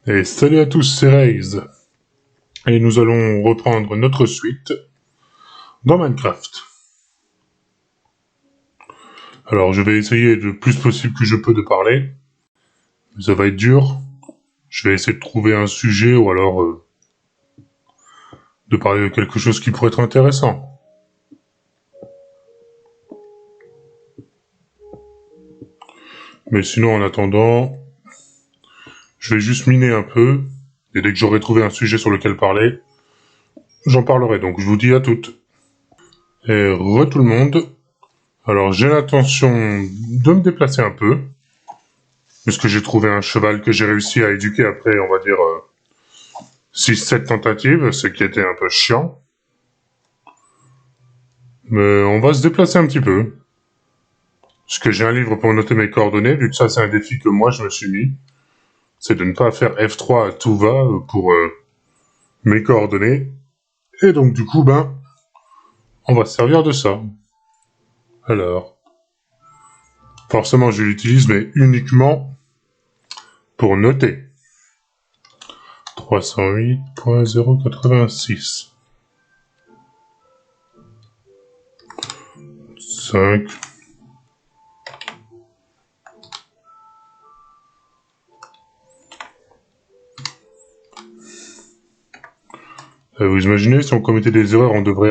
Et salut à tous, c'est Raze. Et nous allons reprendre notre suite dans Minecraft. Alors je vais essayer le plus possible que je peux de parler. Ça va être dur. Je vais essayer de trouver un sujet ou alors de parler de quelque chose qui pourrait être intéressant. Mais sinon en attendant, je vais juste miner un peu. Et dès que j'aurai trouvé un sujet sur lequel parler, j'en parlerai. Donc je vous dis à toutes. Et re tout le monde. Alors j'ai l'intention de me déplacer un peu. Puisque j'ai trouvé un cheval que j'ai réussi à éduquer après, on va dire, 6-7 tentatives, ce qui était un peu chiant. Mais on va se déplacer un petit peu. Parce que j'ai un livre pour noter mes coordonnées, vu que ça c'est un défi que moi je me suis mis. C'est de ne pas faire F3 à tout va pour mes coordonnées. Et donc du coup, on va se servir de ça. Alors, forcément je l'utilise, mais uniquement pour noter. 308.086. 5. Vous imaginez, si on commettait des erreurs, on devrait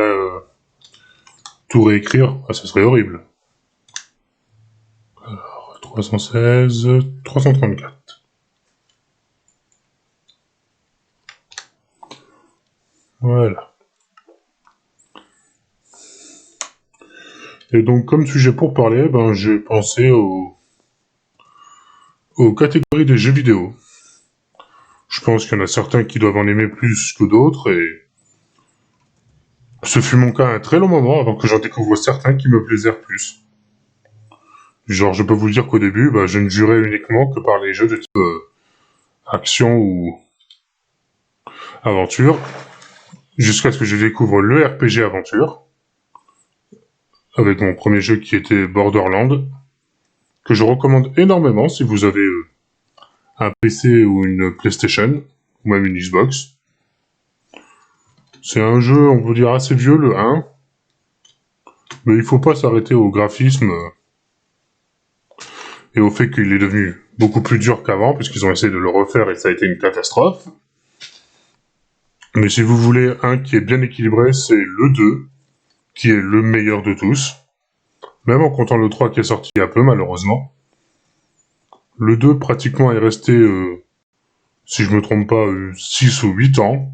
tout réécrire. Ah, ça serait horrible. Alors, 316, 334. Voilà. Et donc, comme sujet pour parler, j'ai pensé aux catégories des jeux vidéo. Je pense qu'il y en a certains qui doivent en aimer plus que d'autres, et ce fut mon cas un très long moment avant que j'en découvre certains qui me plaisèrent plus. Genre, je peux vous dire qu'au début, je ne jurais uniquement que par les jeux de type action ou aventure, jusqu'à ce que je découvre le RPG aventure, avec mon premier jeu qui était Borderlands, que je recommande énormément si vous avez un PC ou une PlayStation, ou même une Xbox. C'est un jeu, on peut dire, assez vieux, le 1, mais il faut pas s'arrêter au graphisme et au fait qu'il est devenu beaucoup plus dur qu'avant, puisqu'ils ont essayé de le refaire et ça a été une catastrophe. Mais si vous voulez un qui est bien équilibré, c'est le 2, qui est le meilleur de tous. Même en comptant le 3 qui est sorti il y a peu, malheureusement. Le 2, pratiquement, est resté, si je me trompe pas, 6 ou 8 ans.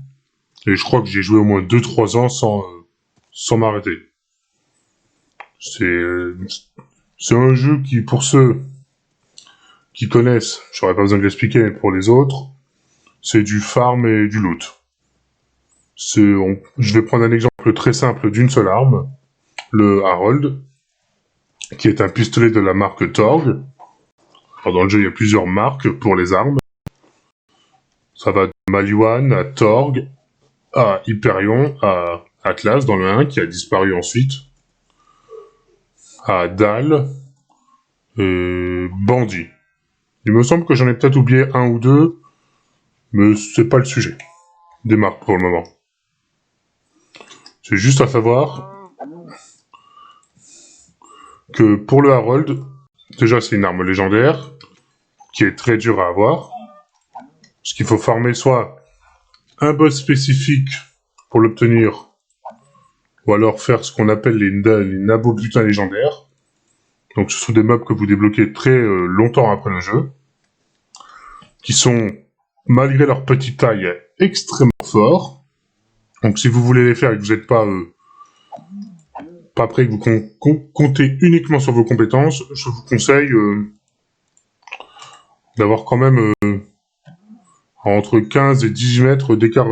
Et je crois que j'ai joué au moins 2-3 ans sans m'arrêter. C'est un jeu qui, pour ceux qui connaissent, j'aurais pas besoin de l'expliquer, mais pour les autres, c'est du farm et du loot. Je vais prendre un exemple très simple d'une seule arme, le Harold, qui est un pistolet de la marque Torg. Alors dans le jeu, il y a plusieurs marques pour les armes. Ça va de Maliwan à Torg, à Hyperion, à Atlas dans le 1, qui a disparu ensuite, à Dahl, et Bandit. Il me semble que j'en ai peut-être oublié un ou deux, mais c'est pas le sujet des marques pour le moment. C'est juste à savoir que pour le Harold, déjà c'est une arme légendaire, qui est très dure à avoir, parce qu'il faut farmer soit un boss spécifique pour l'obtenir, ou alors faire ce qu'on appelle les nabobutins légendaires. Donc ce sont des mobs que vous débloquez très longtemps après le jeu, qui sont, malgré leur petite taille, extrêmement forts. Donc si vous voulez les faire et que vous n'êtes pas prêt, que vous comptez uniquement sur vos compétences, je vous conseille d'avoir quand même entre 15 et 18 mètres d'écart.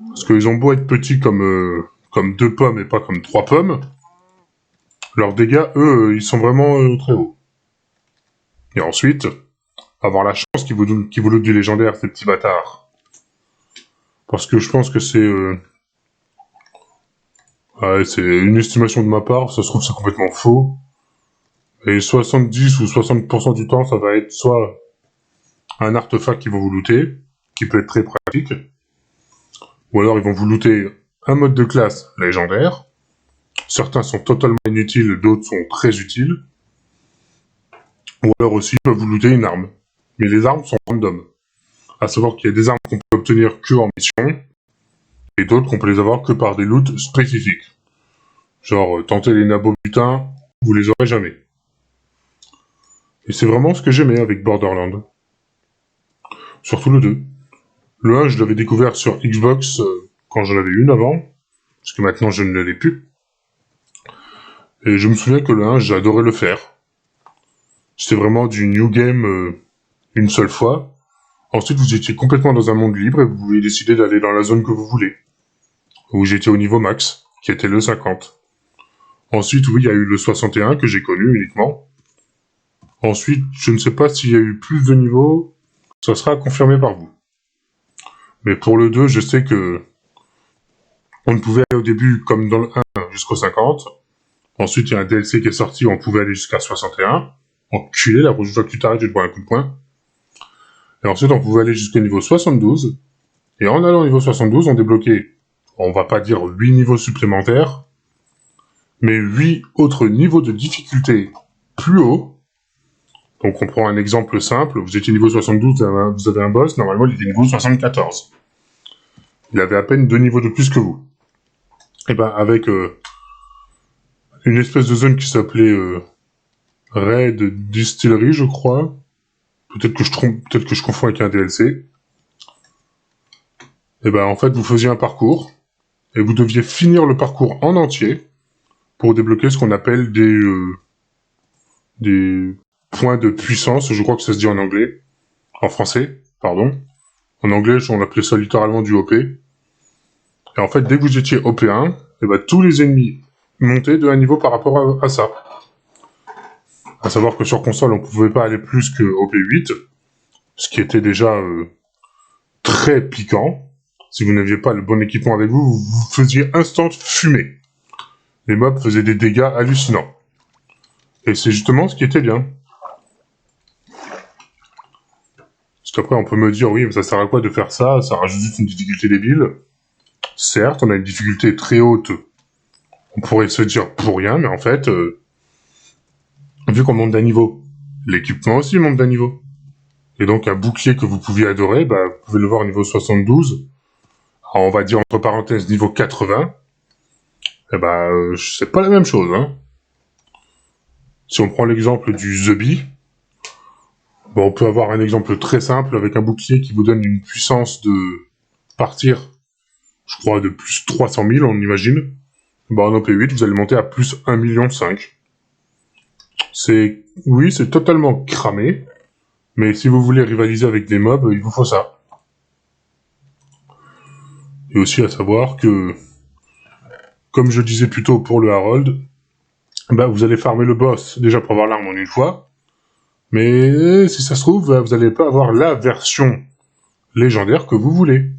Parce qu'ils ont beau être petits comme 2 pommes et pas comme 3 pommes, leurs dégâts, eux, ils sont vraiment très hauts. Et ensuite, avoir la chance qu'ils vous donnent du légendaire, ces petits bâtards. Parce que je pense que c'est une estimation de ma part, ça se trouve c'est complètement faux. Et 70 ou 60% du temps, ça va être soit un artefact qu'ils vont vous looter, qui peut être très pratique. Ou alors ils vont vous looter un mode de classe légendaire. Certains sont totalement inutiles, d'autres sont très utiles. Ou alors aussi, ils peuvent vous looter une arme. Mais les armes sont random. À savoir qu'il y a des armes qu'on peut obtenir que en mission, et d'autres qu'on peut les avoir que par des loots spécifiques. Genre, tenter les nabos butins, vous les aurez jamais. Et c'est vraiment ce que j'aimais avec Borderlands. Surtout le 2. Le 1, je l'avais découvert sur Xbox quand j'en avais une avant, parce que maintenant je ne l'ai plus. Et je me souviens que le 1, j'adorais le faire. C'était vraiment du new game une seule fois. Ensuite, vous étiez complètement dans un monde libre et vous pouviez décider d'aller dans la zone que vous voulez. Où j'étais au niveau max, qui était le 50. Ensuite, oui, il y a eu le 61 que j'ai connu uniquement. Ensuite, je ne sais pas s'il y a eu plus de niveaux, ça sera confirmé par vous. Mais pour le 2, je sais que on ne pouvait aller au début comme dans le 1 jusqu'au 50. Ensuite, il y a un DLC qui est sorti où on pouvait aller jusqu'à 61. Enculé, la prochaine fois que tu t'arrêtes, je vais te boire un coup de poing. Et ensuite, on pouvait aller jusqu'au niveau 72. Et en allant au niveau 72, on débloquait, on va pas dire 8 niveaux supplémentaires, mais 8 autres niveaux de difficulté plus haut. Donc on prend un exemple simple, vous étiez niveau 72, vous avez un boss, normalement il était niveau 74. Il avait à peine 2 niveaux de plus que vous. Et ben avec une espèce de zone qui s'appelait Raid Distillery, je crois. Peut-être que je confonds avec un DLC. Et ben en fait vous faisiez un parcours, et vous deviez finir le parcours en entier pour débloquer ce qu'on appelle des points de puissance, je crois que ça se dit en anglais. En français, pardon. En anglais, on appelait ça littéralement du OP. Et en fait, dès que vous étiez OP1, et ben, tous les ennemis montaient de un niveau par rapport à ça. À savoir que sur console, on ne pouvait pas aller plus que OP8, ce qui était déjà très piquant. Si vous n'aviez pas le bon équipement avec vous, vous faisiez instant fumer. Les mobs faisaient des dégâts hallucinants. Et c'est justement ce qui était bien. Parce qu'après, on peut me dire, oui, mais ça sert à quoi de faire ça? Ça rajoute juste une difficulté débile. Certes, on a une difficulté très haute. On pourrait se dire pour rien, mais en fait, vu qu'on monte d'un niveau, l'équipement aussi monte d'un niveau. Et donc, un bouclier que vous pouviez adorer, bah, vous pouvez le voir au niveau 72. Alors, on va dire, entre parenthèses, niveau 80. Eh bah, c'est pas la même chose, hein. Si on prend l'exemple du The Bee, bon, on peut avoir un exemple très simple avec un bouclier qui vous donne une puissance de partir, je crois, de plus 300 000, on imagine. Bah, en OP8, vous allez monter à plus 1,5 million. Oui, c'est totalement cramé, mais si vous voulez rivaliser avec des mobs, il vous faut ça. Et aussi à savoir que, comme je disais plus tôt pour le Harold, bah, vous allez farmer le boss, déjà pour avoir l'arme en une fois, mais si ça se trouve, vous n'allez pas avoir la version légendaire que vous voulez.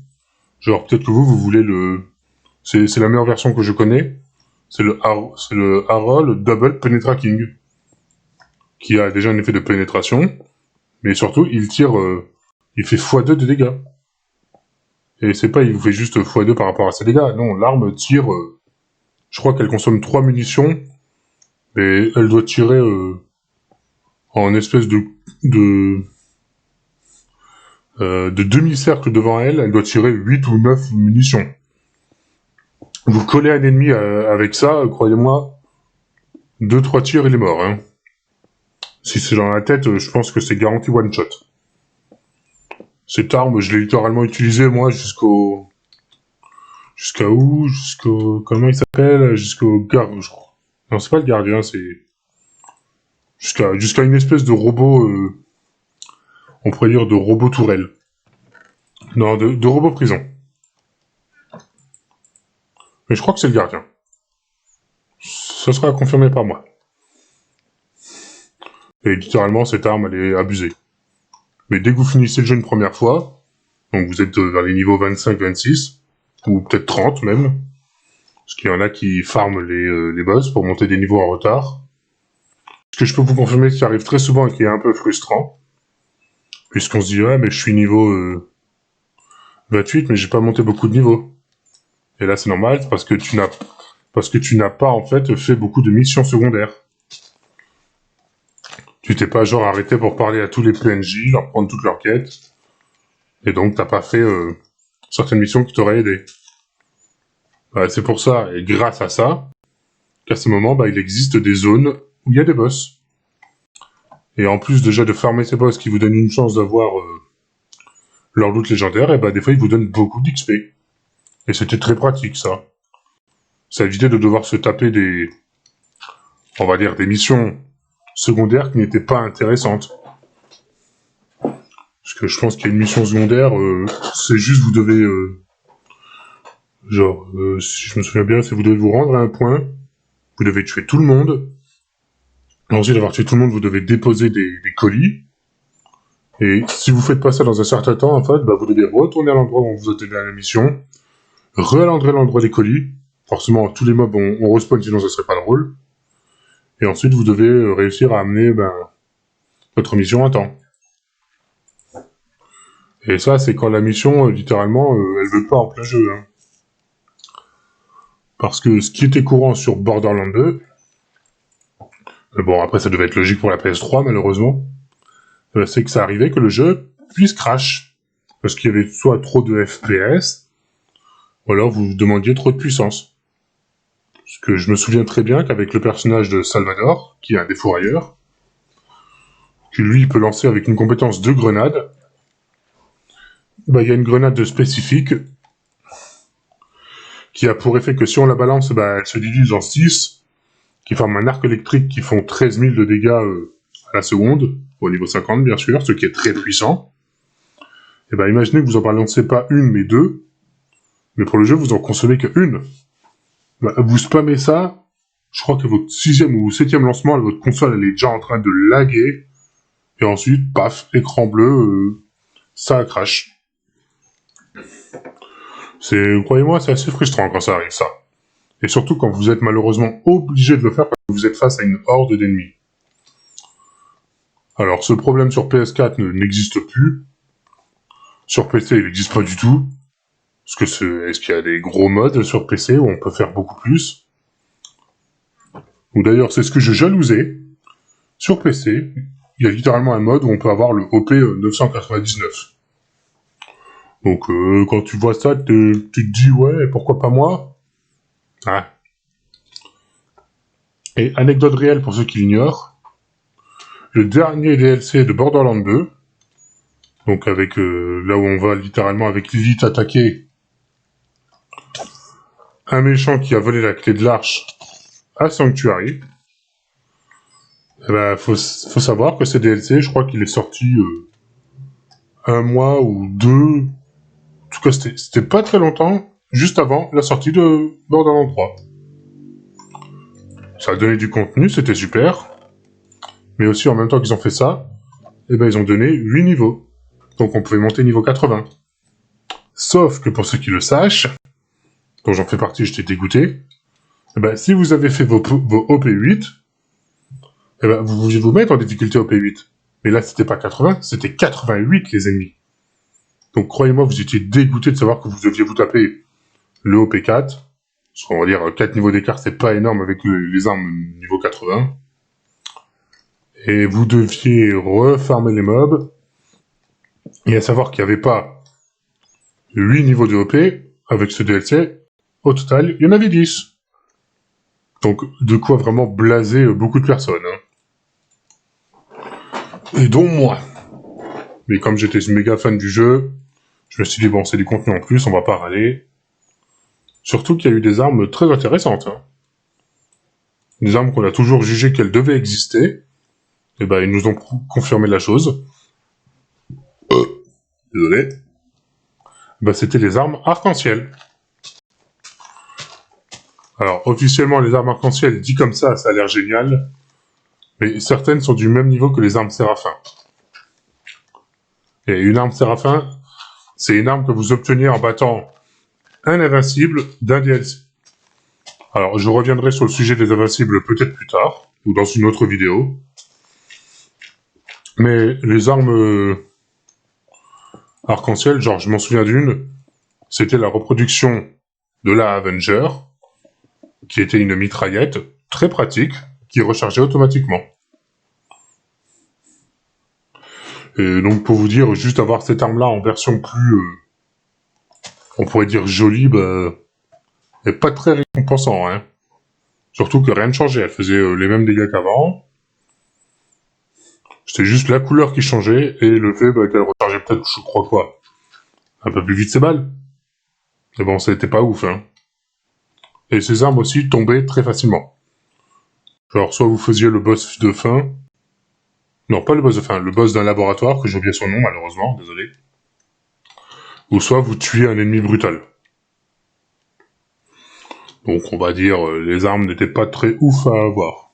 Genre, peut-être que vous voulez le... C'est la meilleure version que je connais, c'est le Harold Double Penetrating, qui a déjà un effet de pénétration, mais surtout, il tire... il fait x2 de dégâts. Et c'est pas, il vous fait juste x2 par rapport à ses dégâts. Non, l'arme tire... je crois qu'elle consomme 3 munitions, et elle doit tirer en espèce de demi-cercle devant elle, elle doit tirer 8 ou 9 munitions. Vous collez un ennemi avec ça, croyez-moi, 2-3 tirs, il est mort. Hein. Si c'est dans la tête, je pense que c'est garanti one-shot. Cette arme, je l'ai littéralement utilisée, moi, jusqu'au... Jusqu'à où? Comment il s'appelle? Jusqu'au gardien, je crois. Non, c'est pas le gardien, c'est... Jusqu'à une espèce de robot... on pourrait dire de robot tourelle. Non, de robot prison. Mais je crois que c'est le gardien. Ça sera confirmé par moi. Et littéralement, cette arme, elle est abusée. Mais dès que vous finissez le jeu une première fois, donc vous êtes vers les niveaux 25-26, ou peut-être 30 même, parce qu'il y en a qui farment les boss pour monter des niveaux en retard. Ce que je peux vous confirmer qui arrive très souvent et qui est un peu frustrant, Puisqu'on se dit, ouais, mais je suis niveau 28, mais j'ai pas monté beaucoup de niveaux. Et là, c'est normal, parce que tu n'as pas, en fait beaucoup de missions secondaires. Tu t'es pas, genre, arrêté pour parler à tous les PNJ, leur prendre toutes leurs quêtes. Et donc, t'as pas fait certaines missions qui t'auraient aidé. C'est pour ça, et grâce à ça, qu'à ce moment, il existe des zones où il y a des boss. Et en plus, déjà, de farmer ces boss qui vous donnent une chance d'avoir leur loot légendaire, et des fois, ils vous donnent beaucoup d'XP. Et c'était très pratique, ça. Ça évitait de devoir se taper on va dire, des missions secondaires qui n'étaient pas intéressantes. Parce que je pense qu'il y a une mission secondaire, c'est juste vous devez... si je me souviens bien, c'est vous devez vous rendre à un point, vous devez tuer tout le monde. Ensuite d'avoir tué tout le monde, vous devez déposer des colis. Et si vous faites pas ça dans un certain temps, en fait, vous devez retourner à l'endroit où on vous a donné la mission, re-aller à l'endroit des colis. Forcément, tous les mobs on respawn, sinon ça serait pas drôle. Et ensuite, vous devez réussir à amener votre mission à temps. Et ça, c'est quand la mission, littéralement, elle veut pas en plein jeu. Hein. Parce que ce qui était courant sur Borderlands 2, bon, après, ça devait être logique pour la PS3, malheureusement, c'est que ça arrivait que le jeu puisse crash. Parce qu'il y avait soit trop de FPS, ou alors vous demandiez trop de puissance. Parce que je me souviens très bien qu'avec le personnage de Salvador, qui est un défourailleur, qui lui peut lancer avec une compétence de grenade, il y a une grenade spécifique qui a pour effet que si on la balance, elle se divise en 6, qui forment un arc électrique qui font 13 000 de dégâts à la seconde, au niveau 50 bien sûr, ce qui est très puissant. Et imaginez que vous en balancez pas une mais deux, mais pour le jeu vous en consommez que une. Vous spammez ça, je crois que votre 6e ou 7e lancement, votre console elle est déjà en train de laguer, et ensuite, paf, écran bleu, ça crash. Croyez-moi, c'est assez frustrant quand ça arrive, ça. Et surtout quand vous êtes malheureusement obligé de le faire parce que vous êtes face à une horde d'ennemis. Alors, ce problème sur PS4 n'existe plus. Sur PC, il n'existe pas du tout. Parce que est-ce qu'il y a des gros mods sur PC où on peut faire beaucoup plus? Ou d'ailleurs, c'est ce que je jalousais. Sur PC, il y a littéralement un mode où on peut avoir le OP 999. Donc, quand tu vois ça, tu te dis, ouais, pourquoi pas moi? Ah. Et anecdote réelle pour ceux qui l'ignorent, le dernier DLC de Borderlands 2, donc avec là où on va littéralement avec Lilith attaquer un méchant qui a volé la clé de l'arche à Sanctuary, faut savoir que ce DLC, je crois qu'il est sorti un mois ou deux, en tout cas c'était pas très longtemps, juste avant la sortie de Borderlands 3. Ça a donné du contenu, c'était super, mais aussi en même temps qu'ils ont fait ça, ils ont donné 8 niveaux. Donc on pouvait monter niveau 80. Sauf que pour ceux qui le sachent, dont j'en fais partie, j'étais dégoûté, si vous avez fait vos OP8, vous pouviez vous mettre en difficulté OP8. Mais là, c'était pas 80, c'était 88 les ennemis. Donc croyez-moi, vous étiez dégoûté de savoir que vous deviez vous taper le OP4, parce qu'on va dire 4 niveaux d'écart, c'est pas énorme avec les armes niveau 80. Et vous deviez refarmer les mobs, et à savoir qu'il n'y avait pas 8 niveaux de OP avec ce DLC, au total, il y en avait 10. Donc, de quoi vraiment blaser beaucoup de personnes. Hein. Et dont moi. Mais comme j'étais méga fan du jeu, je me suis dit, bon, c'est du contenu en plus, on va pas râler. Surtout qu'il y a eu des armes très intéressantes. Hein. Des armes qu'on a toujours jugé qu'elles devaient exister. Et ils nous ont confirmé la chose. Désolé. C'était les armes arc-en-ciel. Alors, officiellement, les armes arc-en-ciel, dit comme ça a l'air génial. Mais certaines sont du même niveau que les armes Séraphin. Et une arme Séraphin, c'est une arme que vous obtenez en battant un invincible d'un DLC. Alors, je reviendrai sur le sujet des invincibles peut-être plus tard, ou dans une autre vidéo. Mais les armes Arc-en-ciel, genre, je m'en souviens d'une, c'était la reproduction de la Avenger, qui était une mitraillette très pratique, qui rechargeait automatiquement. Et donc, pour vous dire, juste avoir cette arme-là en version plus, on pourrait dire jolie, bah, est pas très récompensant, hein. Surtout que rien ne changeait, elle faisait les mêmes dégâts qu'avant. C'était juste la couleur qui changeait, et le fait qu'elle rechargeait peut-être, je crois quoi, un peu plus vite ses balles. Mais bon, ça n'était pas ouf, hein. Et ces armes aussi tombaient très facilement. Alors, soit vous faisiez le boss de fin... Non, pas le boss de fin, le boss d'un laboratoire, que j'ai oublié son nom, malheureusement, désolé. Ou soit vous tuiez un ennemi brutal. Donc, on va dire, les armes n'étaient pas très ouf à avoir.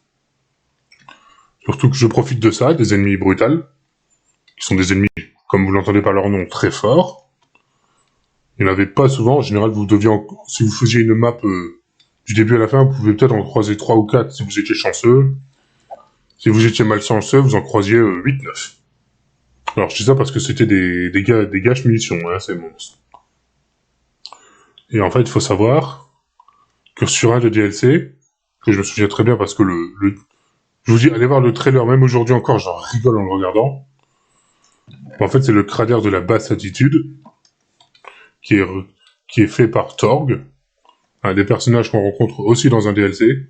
Surtout que je profite de ça, des ennemis brutals, qui sont des ennemis, comme vous l'entendez par leur nom, très forts. Il n'y en avait pas souvent, en général, vous deviez, si vous faisiez une map du début à la fin, vous pouvez peut-être en croiser 3 ou 4 si vous étiez chanceux. Si vous étiez malchanceux, vous en croisiez 8-9. Alors, je dis ça parce que c'était des gâches munitions, hein, ces monstres. Et en fait, il faut savoir que sur un des DLC, que je me souviens très bien parce que je vous dis, allez voir le trailer, même aujourd'hui encore, j'en rigole en le regardant. En fait, c'est le cratère de la basse altitude, qui est fait par Torg, un des personnages qu'on rencontre aussi dans un DLC.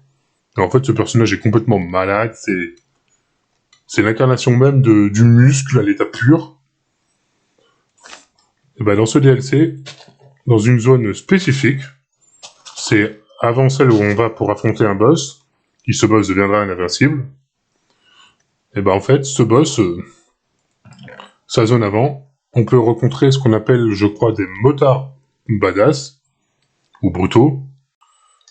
Et en fait, ce personnage est complètement malade, c'est l'incarnation même du muscle à l'état pur. Et ben dans ce DLC, dans une zone spécifique, c'est avant celle où on va pour affronter un boss, qui ce boss deviendra un invincible. Et ben en fait, ce boss, sa zone avant, on peut rencontrer ce qu'on appelle, je crois, des motards badass, ou brutaux.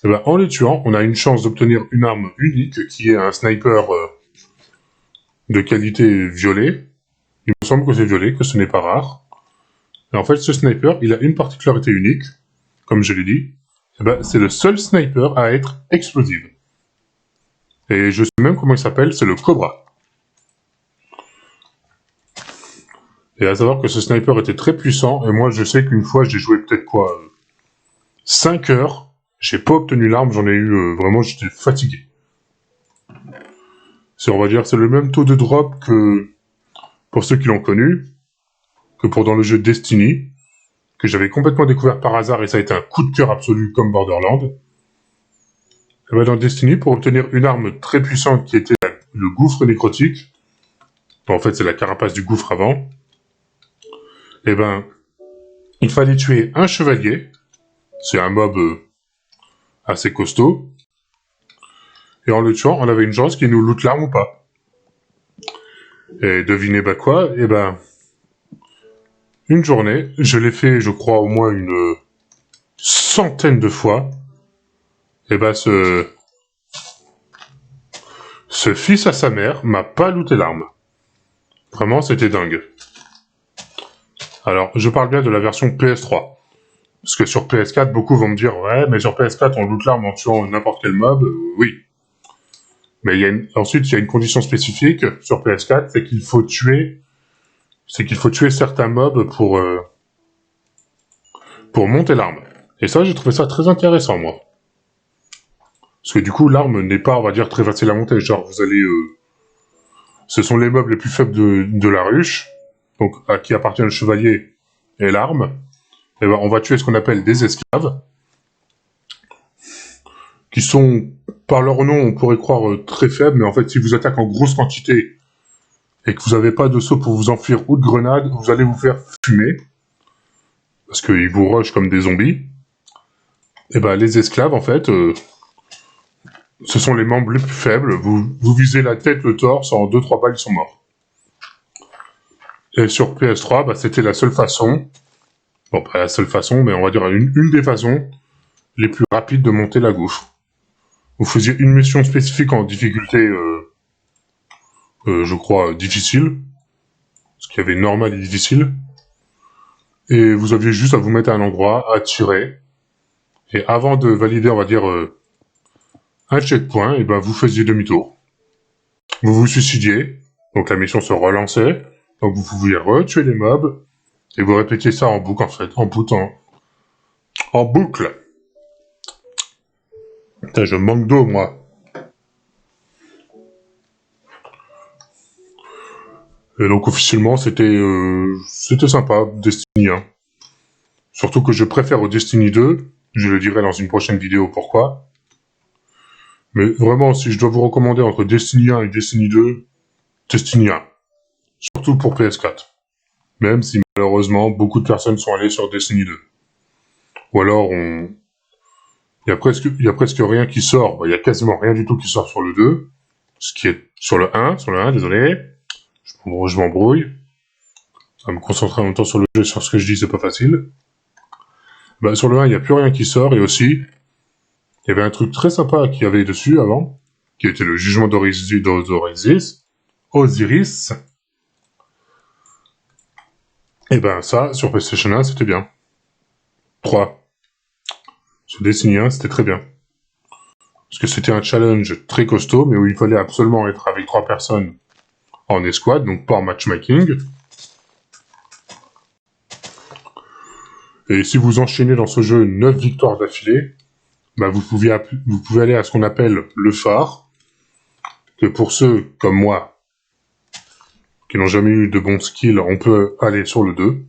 Et ben en les tuant, on a une chance d'obtenir une arme unique, qui est un sniper de qualité violet. Il me semble que c'est violet, que ce n'est pas rare. Et en fait, ce sniper, il a une particularité unique, comme je l'ai dit, eh ben, c'est le seul sniper à être explosif. Et je sais même comment il s'appelle, c'est le Cobra. Et à savoir que ce sniper était très puissant, et moi je sais qu'une fois j'ai joué peut-être 5 heures, j'ai pas obtenu l'arme, j'en ai eu, vraiment j'étais fatigué. On va dire, c'est le même taux de drop que, pour ceux qui l'ont connu, que pour dans le jeu Destiny, que j'avais complètement découvert par hasard et ça a été un coup de cœur absolu comme Borderlands. Et ben dans Destiny, pour obtenir une arme très puissante qui était le gouffre nécrotique, en fait c'est la carapace du gouffre avant, et ben il fallait tuer un chevalier, c'est un mob assez costaud, et en le tuant, on avait une chance qu'il nous loot l'arme ou pas. Et devinez quoi, et ben une journée, je l'ai fait, je crois, au moins une centaine de fois, et ben ce fils à sa mère m'a pas looté l'arme. Vraiment, c'était dingue. Alors, je parle bien de la version PS3. Parce que sur PS4, beaucoup vont me dire « Ouais, mais sur PS4, on loot l'arme en tuant n'importe quel mob. » Oui. Mais ensuite, il y a une condition spécifique sur PS4, c'est qu'il faut tuer certains mobs pour monter l'arme. Et ça, j'ai trouvé ça très intéressant, moi. Parce que du coup, l'arme n'est pas, on va dire, très facile à monter. Genre, vous allez... ce sont les mobs les plus faibles de la ruche, donc à qui appartient le chevalier et l'arme. Et ben, on va tuer ce qu'on appelle des esclaves, qui sont, par leur nom, on pourrait croire très faibles, mais en fait, si vous attaquez en grosse quantité et que vous n'avez pas de saut pour vous enfuir ou de grenade, vous allez vous faire fumer, parce qu'ils vous rushent comme des zombies. Et ben, les esclaves, en fait, ce sont les membres les plus faibles. Vous visez la tête, le torse, en 2-3 balles, ils sont morts. Et sur PS3, bah, c'était la seule façon, bon, pas la seule façon, mais on va dire une des façons les plus rapides de monter la gouffre. Vous faisiez une mission spécifique en difficulté, je crois, difficile. Parce qu'il y avait normal et difficile. Et vous aviez juste à vous mettre à un endroit, à tirer. Et avant de valider, on va dire, un checkpoint, et ben vous faisiez demi-tour. Vous vous suicidiez. Donc la mission se relançait. Donc vous pouviez retuer les mobs. Et vous répétez ça en boucle, en fait, en boucle. Putain, je manque d'eau, moi. Et donc, officiellement, c'était sympa, Destiny 1. Surtout que je préfère au Destiny 2. Je le dirai dans une prochaine vidéo pourquoi. Mais vraiment, si je dois vous recommander entre Destiny 1 et Destiny 2, Destiny 1. Surtout pour PS4. Même si malheureusement, beaucoup de personnes sont allées sur Destiny 2. Ou alors, il y a presque rien qui sort. Il y a quasiment rien du tout qui sort sur le 2. Ce qui est sur le 1, désolé. Je m'embrouille. Ça va me concentrer en même temps sur le jeu, sur ce que je dis, c'est pas facile. Bah, sur le 1, il n'y a plus rien qui sort, et aussi, il y avait un truc très sympa qu'il y avait dessus avant, qui était le jugement Osiris. Et ben ça, sur PlayStation 1, c'était bien. 3. Sur Destiny 1, c'était très bien. Parce que c'était un challenge très costaud, mais où il fallait absolument être avec 3 personnes en escouade, donc pas en matchmaking. Et si vous enchaînez dans ce jeu 9 victoires d'affilée, bah vous pouvez aller à ce qu'on appelle le phare, que pour ceux comme moi, qui n'ont jamais eu de bons skills, on peut aller sur le 2.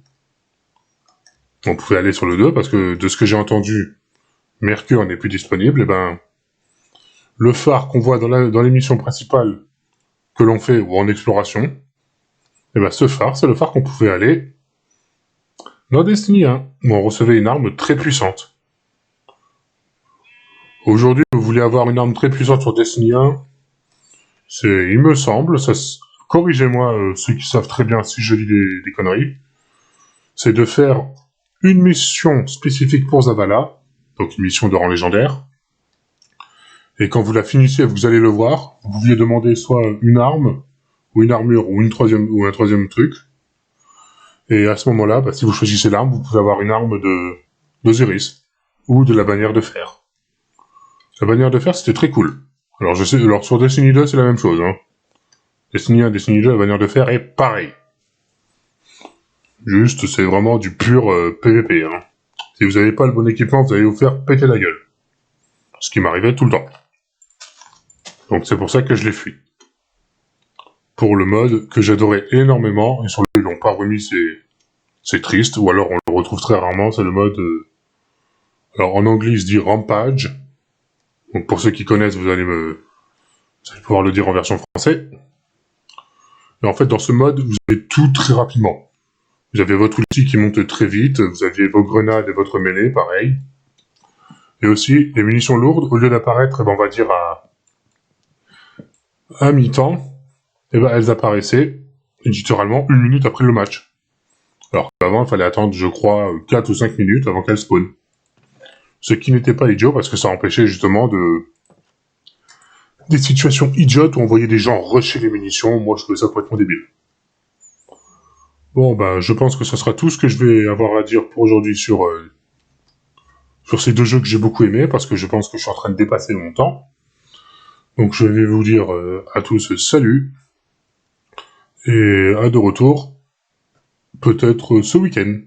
On pouvait aller sur le 2, parce que de ce que j'ai entendu, Mercure n'est plus disponible, et ben, le phare qu'on voit dans les missions principales que l'on fait, ou en exploration, et ben ce phare, c'est le phare qu'on pouvait aller dans Destiny 1, où on recevait une arme très puissante. Aujourd'hui, vous voulez avoir une arme très puissante sur Destiny 1, il me semble, corrigez-moi ceux qui savent très bien si je dis des conneries, c'est de faire une mission spécifique pour Zavala, donc une mission de rang légendaire, et quand vous la finissez, vous allez le voir, vous pouviez demander soit une arme, ou une armure, ou un troisième truc, et à ce moment-là, bah, si vous choisissez l'arme, vous pouvez avoir une arme d'Osiris, ou de la bannière de fer. La bannière de fer, c'était très cool. Alors sur Destiny 2, c'est la même chose, hein. Destiny 1, Destiny 2, la bannière de fer est pareil. Juste, c'est vraiment du pur PVP, hein. Si vous n'avez pas le bon équipement, vous allez vous faire péter la gueule. Ce qui m'arrivait tout le temps. Donc c'est pour ça que je l'ai fui. Pour le mode que j'adorais énormément, et sur lequel ils l'ont pas remis, c'est triste, ou alors on le retrouve très rarement, c'est le mode... Alors en anglais, il se dit Rampage. Donc pour ceux qui connaissent, vous allez pouvoir le dire en version français. Et en fait, dans ce mode, vous avez tout très rapidement. Vous avez votre outil qui monte très vite, vous aviez vos grenades et votre mêlée, pareil. Et aussi, les munitions lourdes, au lieu d'apparaître, on va dire à mi-temps, elles apparaissaient littéralement 1 minute après le match. Alors qu'avant, il fallait attendre, je crois, 4 ou 5 minutes avant qu'elles spawnent. Ce qui n'était pas idiot, parce que ça empêchait justement des situations idiotes où on voyait des gens rusher les munitions. Moi, je trouvais ça complètement débile. Bon, bah, je pense que ce sera tout ce que je vais avoir à dire pour aujourd'hui sur ces 2 jeux que j'ai beaucoup aimés, parce que je pense que je suis en train de dépasser mon temps. Donc je vais vous dire à tous salut, et à de retour, peut-être ce week-end.